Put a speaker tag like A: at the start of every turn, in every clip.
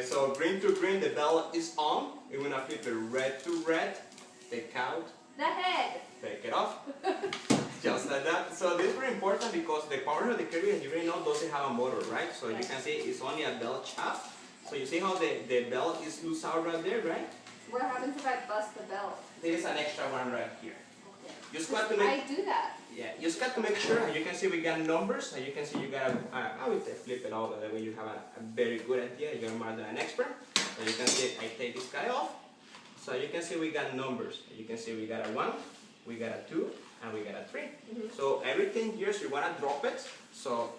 A: So green to green, the belt is on. We're gonna flip it red to red. Take out.
B: The head.
A: Take it off. Just like that. So this is very important because the power of the Kirby, as you already know, doesn't have a motor, right? So you can see it's only a belt shaft. So you see how the belt is loose out right there, right?
B: What happens if I bust the belt?
A: There is an extra one right here.
B: Okay.
A: Just got to make.
B: I do that.
A: Yeah, you just got to make sure. As you can see, we got numbers. As you can see, you got. I would flip it over that way. You have a very good idea. You're more than an expert. As you can see, I take this guy off. So you can see we got numbers. You can see we got a 1, we got a 2, and we got a 3. So every 10 years you want to drop it. So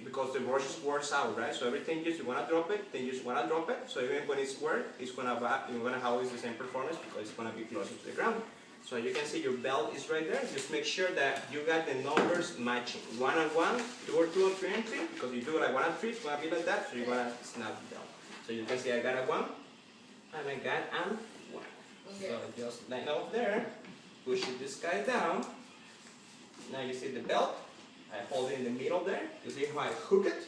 A: because the brush wears out, right? So every 10 years you want to drop it, 10 years you want to drop it. So even when it's wear, it's gonna have always the same performance because it's gonna be closer to the ground. So you can see your belt is right there. Just make sure that you got the numbers matching. 1 and 1, 2 or 2 and 3 and 3. Because you do like 1 and 3, it's gonna be like that. So you're gonna snap the belt. So you can see I got a 1, and I got an 1.
B: Okay.
A: So just line up there, push this guy down. Now you see the belt. I hold it in the middle there. You see how I hook it?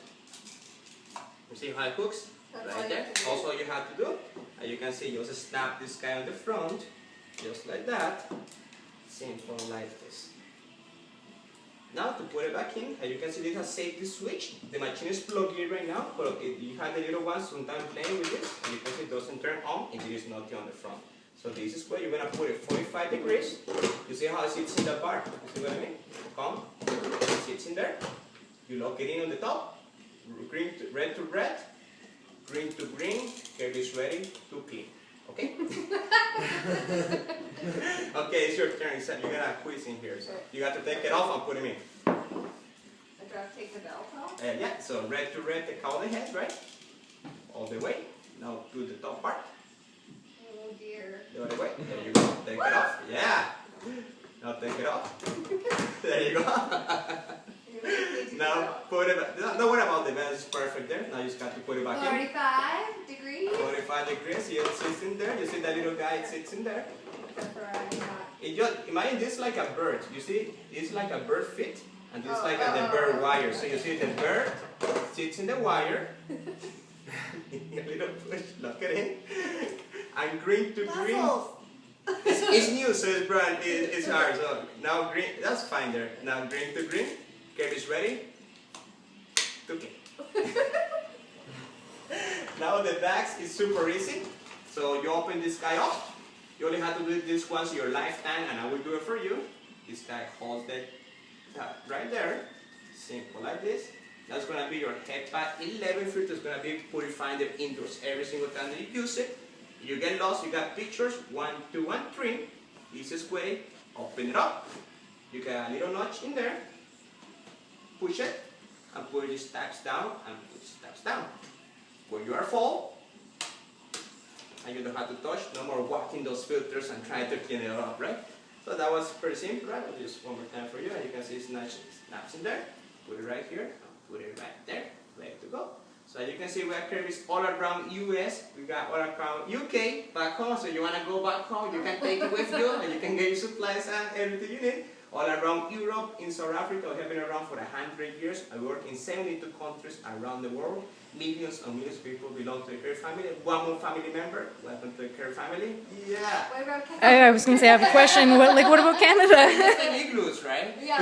A: You see how it hooks?
B: That's
A: right there. Also you have to do. And you can see you just snap this guy on the front, just like that. Simple like this. Now to put it back in, as you can see this is a safety switch. The machine is plugged in right now, but if you have the little one sometimes playing with this, and you can see it doesn't turn on if it is not on the front. So this is where you're going to put it 45 degrees. You see how it sits in the bar? You see what I mean? Come, it sits in there. You lock it in on the top. Red to red, green to green. Kirby is ready to clean. Okay? Okay, it's your turn. You got a quiz in here. So you got to take it off and put it in.
B: I gotta take the belt off?
A: Yeah, so red to red, take out the head, right? All the way. Now do the top part.
B: Oh dear.
A: The other way. There you go. Take it off. Yeah. Now take it off. There you go. Now put it back. Don't worry about the belt. It's perfect there. Now you just got to put it back in.
B: 45 degrees.
A: 45 degrees. You sits in there. You see that little guy? It sits in there.
B: Except for I'm not.
A: Imagine this like a bird. You see, it's like a bird feet, and this like the bird wire. So you see the bird sits in the wire. A little push. Lock it in. And green to green. It's new, so it's brand. It's hard. So now green. That's fine there. Now green to green. Kirby's ready to clean. Now the bags is super easy. So you open this guy up. You only have to do this once in your lifetime, and I will do it for you. This guy holds that right there. Simple like this. That's going to be your head pad. 11 feet is going to be purifying the indoors every single time that you use it. You get lost, you got pictures, 1, 2, and 3. Easiest way, open it up. You got a little notch in there. Push it, and put these tabs down, and put these tabs down. When you are full, and you don't have to touch, no more walking those filters and trying to clean it up, right? So that was pretty simple, right? I'll just one more time for you, and you can see it's nice snaps in there. Put it right here, and put it right there, ready to go. So as you can see, we have Kirby's all around US, we got all around UK, back home, so you want to go back home, you can take it with you, and you can get your supplies and everything you need. All around Europe, in South Africa, we have been around for 100 years. I work in 72 countries around the world. Millions and millions of people belong to the Kirby family. One more family member, welcome to the Kirby family. Yeah.
B: What about Canada?
C: I was going to say, I have a question. What about Canada?
A: That's the igloos, right?
B: Yeah.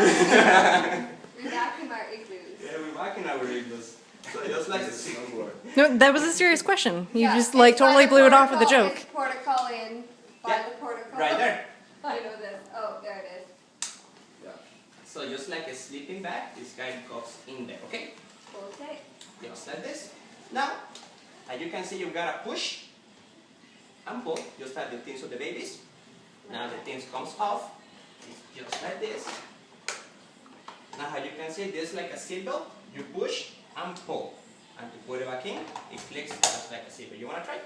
B: We're back in our igloos.
A: Yeah, we're back in our igloos. So just like the snowboard.
C: No, that was a serious question. You
B: Yeah,
C: just like
B: it's by
C: totally
B: the
C: blew it off with a
B: portico.
C: joke.
B: It's portico by the portico.
A: Right there.
B: I know this. Oh, there it is.
A: Yeah. So just like a sleeping bag, this guy goes in there, okay?
B: Okay.
A: Just like this. Now, as you can see, you've got a push and pull, just like the things of the babies. Now the things comes off, it's just like this. Now as you can see, this is like a seatbelt. You push and pull. And to put it back in, it clicks just like a seatbelt. You want to try?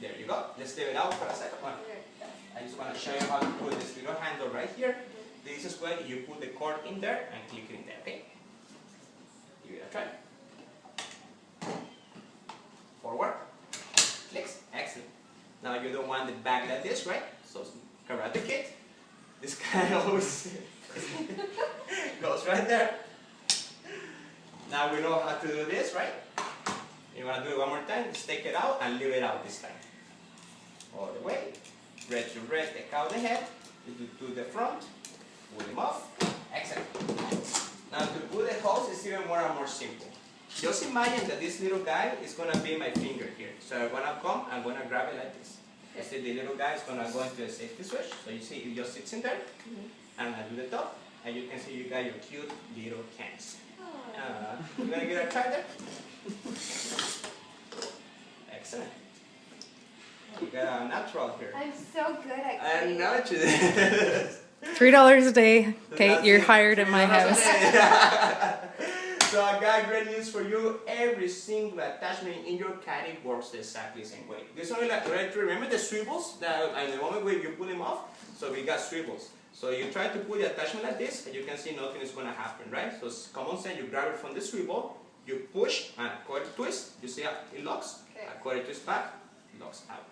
A: There you go. Let's leave it out for a second. I just want to show you how to put this little handle right here. This is where you put the cord in there and click it in there, okay? Give it a try. Forward. Clicks. Excellent. Now you don't want it back like this, right? So Karate Kid. This guy always goes right there. Now we know how to do this, right? You want to do it one more time? Just take it out and leave it out this time. All the way. Red to red, take out the head. To the front. Pull him off. Excellent. Now to put the hose is even more and more simple. Just imagine that this little guy is going to be my finger here. So I'm going to come, I'm going to grab it like this. You see the little guy is going to go into the safety switch. So you see it just sits in there. And I do the top. And you can see you got your cute little cans. You going to get a try there? Excellent. You got a natural here.
B: I'm so good at
A: I
B: cleaning.
A: know what you did.
C: $3 a day. Okay,
A: That's
C: you're
A: it.
C: hired at my house.
A: So I got great news for you. Every single attachment in your caddy works the exactly same way. This only like right. Remember the swivels that and the moment where you pull them off. So we got swivels. So you try to pull the attachment like this, and you can see nothing is going to happen, right? So it's common sense. You grab it from the swivel, you push and quarter twist. You see how it locks.
B: Okay.
A: A quarter twist back, locks out.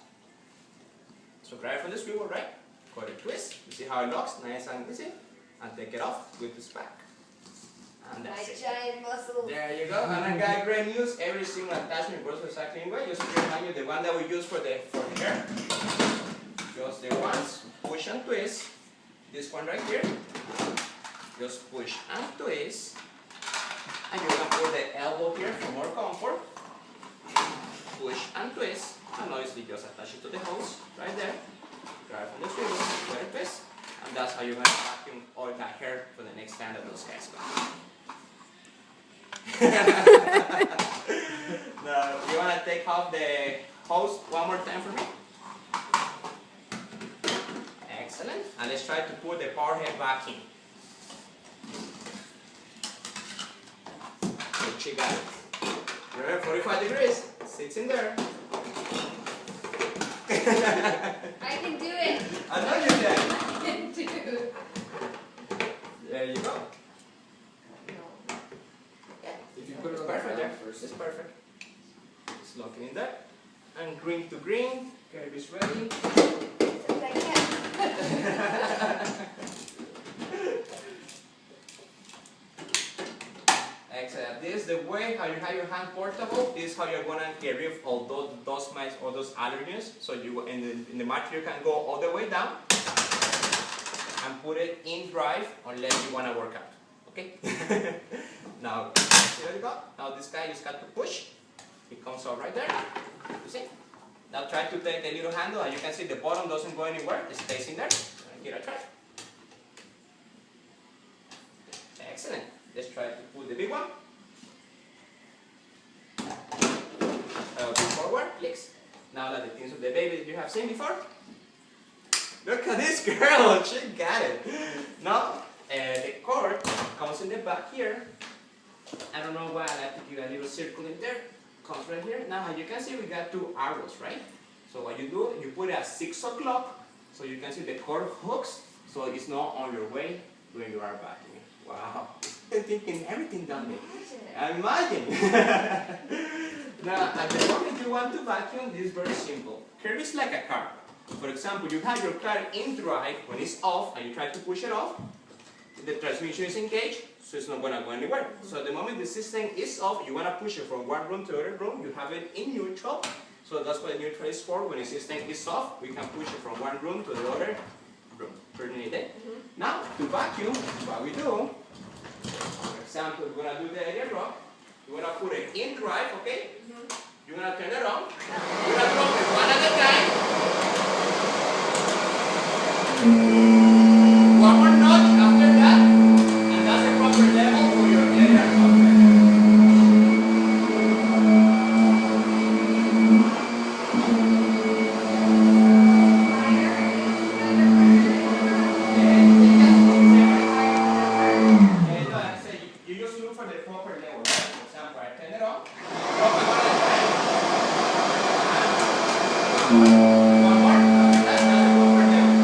A: So grab it from the swivel, right? Quarter twist. You see how it locks, nice and easy, and take it off with this back. And
B: My
A: that's it.
B: giant muscles.
A: There you go. And I got great news. Every single attachment works exactly the same way. Just to remind you, the one that we use for the hair. Just the ones push and twist. This one right here. Just push and twist. And you can put the elbow here for more comfort. Push and twist. And obviously just attach it to the hose right there. Grab it from the swivel, let it twist. And that's how you're going to vacuum all that hair for the next time that those guys come. Now, you want to take off the hose one more time for me? Excellent. And let's try to put the power head back in. Good, you got it. Remember, 45 degrees. Sits in there.
B: I can do it.
A: I know you can.
B: I can do it.
A: There you go.
B: No.
A: Yeah.
D: If you put it
A: It's
D: on the
A: perfect there.
D: ground first.
A: It's perfect. It's locking in there. And green to green. Kirby's ready.
B: Since I can.
A: Excellent. This is the way how you have your hand portable. This is how you're gonna get rid of all those dust mites or those allergens. So you in the mat you can go all the way down and put it in drive unless you wanna work out. Okay? Now see where you go? Now this guy just got to push. It comes out right there. You see? Now try to take the little handle and you can see the bottom doesn't go anywhere. It stays in there. Give it a try. Excellent. Let's try to put the big one. Forward, clicks. Now that the things of the baby that you have seen before. Look at this girl, she got it. Now, the cord comes in the back here. I don't know why I like to give a little circle in there. Comes right here. Now, as you can see, we got two arrows, right? So what you do, you put it at 6 o'clock. So you can see the cord hooks. So it's not on your way when you are vacuuming. Wow. You're thinking everything down there. Imagine. Now, at the moment you want to vacuum, this is very simple. Kirby is like a car. For example, you have your car in drive when it's off and you try to push it off. The transmission is engaged, so it's not going to go anywhere. So the moment the system is off, you want to push it from one room to the other room. You have it in neutral. So that's what the neutral is for. When the system is off, we can push it from one room to the other room. Turning it in. Now, to vacuum, what we do, for example, we're going to do the area rock. You're going to put it in drive, okay? You're going to turn it on. You're going to drop it one at a time. One more notch after that. And that's the proper level for your area rock. You just look for the proper level. For example, I turn it on. Drop it one at a time. One more. That's the proper level.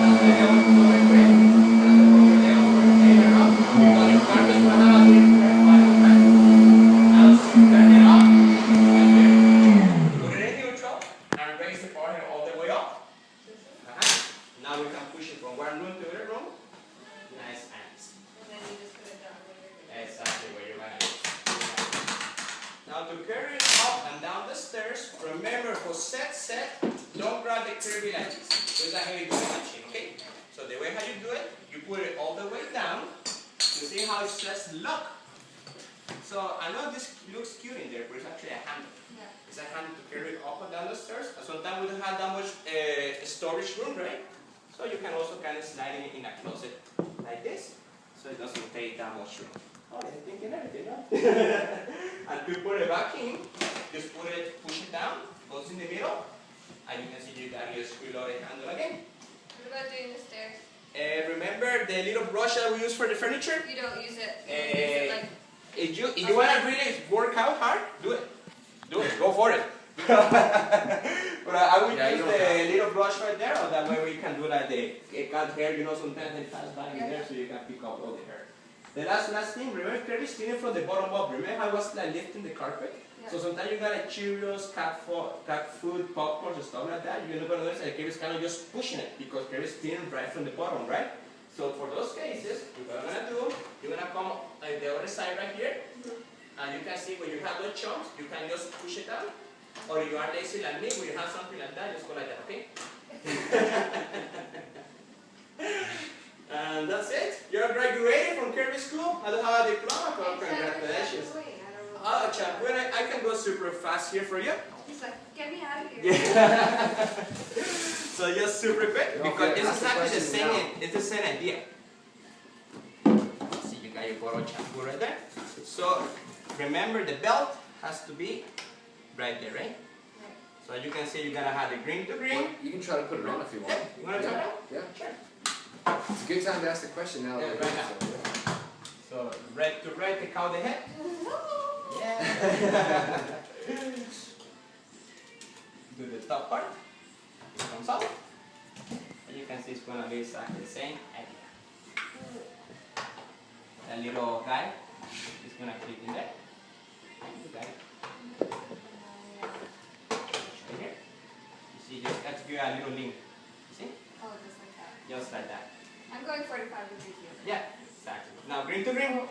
A: That's the level for the grip. That's the proper level for the area rock. Because your carpet will have a different level, right? Now turn it on. Right here. Put it in neutral and raise the power head all the way up. Now we can push it from one room to the other room. Nice and easy.
B: And then you just put it down where you're
A: Exactly where you're going to do. Now Now to carry it up and down the stairs, remember for set, don't grab the Kirby like this. So it's a heavy duty machine, okay? So the way how you do it, you put it all the way down. You see how it says lock. So I know this looks cute in there, but it's actually a handle.
B: Yeah.
A: It's a handle to carry it up and down the stairs. And sometimes we don't have that much storage room, right? So you can also kind of slide it in a closet like this, so it doesn't take that much room. Oh, they're thinking everything, huh? And to put it back in, just push it down, goes in the middle, and you can see you got your screw-loaded handle again.
B: What about doing the stairs?
A: Remember the little brush that we use for the furniture?
B: You don't use it. You don't use it like.
A: If you want to really work out hard, do it. Do it. Go for it. But I would use the little brush right there, or that way we can do like the cut hair. You know, sometimes they pass by in there, so you can pick up all the hair. The last thing, remember Kirby stealing from the bottom up. Remember how I was like lifting the carpet?
B: Yeah.
A: So sometimes you got like Cheerios, cat food, popcorn, and stuff like that. You're not gonna notice that Kirby's kind of just pushing it because Kirby's stealing right from the bottom, right? So for those cases, what you're gonna do, you're gonna come like the other side right here, and you can see when you have those chunks, you can just push it down. Or if you are lazy like me, when you have something like that, just go like that, okay? And that's it. You're graduating from Kirby School. I don't have a diploma, but congratulations. Oh, champ, I can go super fast here for you.
B: He's like, get me out of here.
A: Yeah. So just super quick, because it's exactly the same. It's the same idea. See, you got your bottle shampoo right there. So remember, the belt has to be right there, right? So you can see you're gonna have the green to green.
D: Well, you can try to put it on if you want.
A: You wanna try it?
D: Yeah.
A: Sure.
D: It's a good time to ask the question now.
A: Yeah,
D: that
A: right now. So red to red, take out the head. Yeah. Do the top part. It comes out. And you can see it's gonna be exactly the same idea. That little guy is gonna click in there. You got it. Right here. You see, just got to give a little link. You see?
B: Oh, just like that.
A: Just like that.
B: I'm going 45 degrees here.
A: Yeah, exactly. Now green to green.